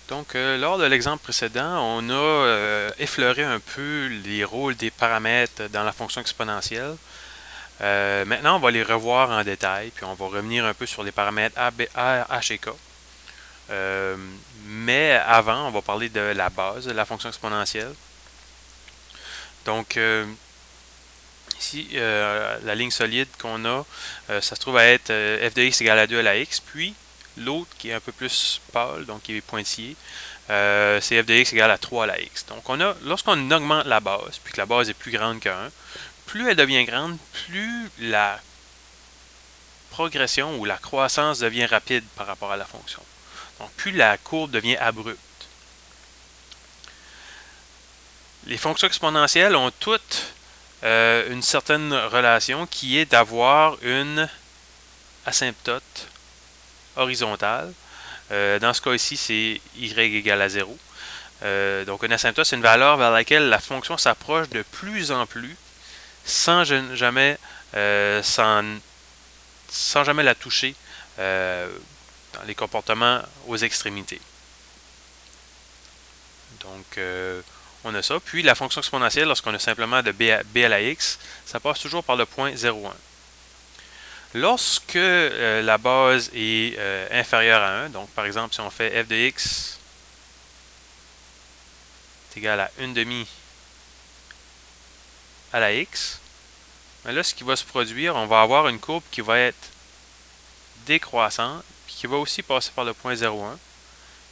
Donc, lors de l'exemple précédent, on a effleuré un peu les rôles des paramètres dans la fonction exponentielle. Maintenant, on va les revoir en détail, puis on va revenir un peu sur les paramètres A, B, A, H et K. Euh, mais avant, on va parler de la base de la fonction exponentielle. Donc, ici, la ligne solide qu'on a, ça se trouve à être f de x égale à 2 à la x, puis l'autre qui est un peu plus pâle, donc qui est pointillé, c'est f de x égale à 3 à la x. Donc, lorsqu'on augmente la base, puis que la base est plus grande que 1, plus elle devient grande, plus la progression ou la croissance devient rapide par rapport à la fonction. Donc, plus la courbe devient abrupte. Les fonctions exponentielles ont toutes une certaine relation qui est d'avoir une asymptote horizontale. Dans ce cas ici, c'est y égale à 0. Donc une asymptote, c'est une valeur vers laquelle la fonction s'approche de plus en plus sans jamais, sans jamais la toucher dans les comportements aux extrémités. Donc, on a ça. Puis, la fonction exponentielle, lorsqu'on a simplement de b à la x, ça passe toujours par le point 0,1. Lorsque la base est inférieure à 1, donc par exemple, si on fait f de x est égal à 1 demi à la x, là, ce qui va se produire, on va avoir une courbe qui va être décroissante, puis qui va aussi passer par le point 0,1,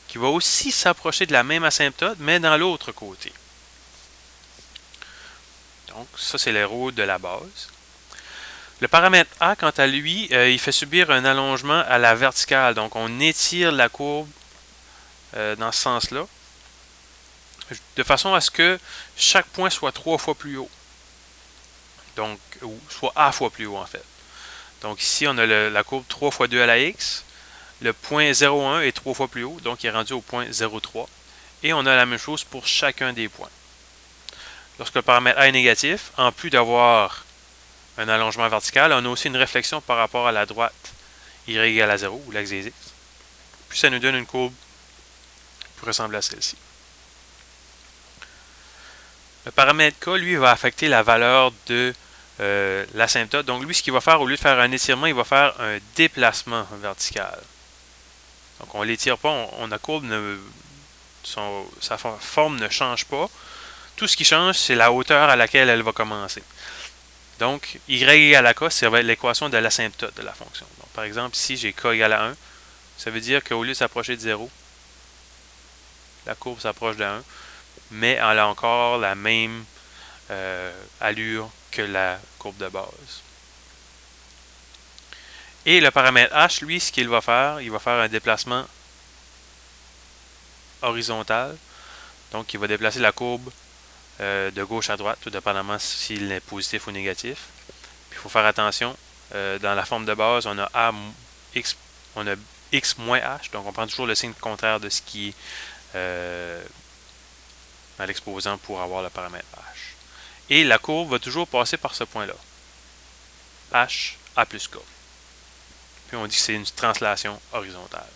qui va aussi s'approcher de la même asymptote, mais dans l'autre côté. Donc, ça, c'est le rôle de la base. Le paramètre A, quant à lui, il fait subir un allongement à la verticale. Donc, on étire la courbe dans ce sens-là, de façon à ce que chaque point soit 3 fois plus haut. Donc, ou soit A fois plus haut, en fait. Donc, ici, on a la courbe 3 fois 2 à la x. Le point 0,1 est 3 fois plus haut, donc il est rendu au point 0,3. Et on a la même chose pour chacun des points. Lorsque le paramètre A est négatif, en plus d'avoir un allongement vertical, on a aussi une réflexion par rapport à la droite y égale à 0, ou l'axe des x. Puis ça nous donne une courbe qui peut ressembler à celle-ci. Le paramètre K, lui, va affecter la valeur de l'asymptote. Donc lui, ce qu'il va faire, au lieu de faire un étirement, il va faire un déplacement vertical. Donc on ne l'étire pas, la courbe, sa forme ne change pas. Tout ce qui change, c'est la hauteur à laquelle elle va commencer. Donc, y égale à k, ça va être l'équation de l'asymptote de la fonction. Donc, par exemple, ici, j'ai k égale à 1. Ça veut dire qu'au lieu de s'approcher de 0, la courbe s'approche de 1, mais elle a encore la même allure que la courbe de base. Et le paramètre h, lui, ce qu'il va faire, il va faire un déplacement horizontal. Donc, il va déplacer la courbe de gauche à droite, tout dépendamment s'il est positif ou négatif. Puis, il faut faire attention. Dans la forme de base, on a on a x moins h, donc on prend toujours le signe contraire de ce qui est à l'exposant pour avoir le paramètre h. Et la courbe va toujours passer par ce point-là. H, A plus K. Puis on dit que c'est une translation horizontale.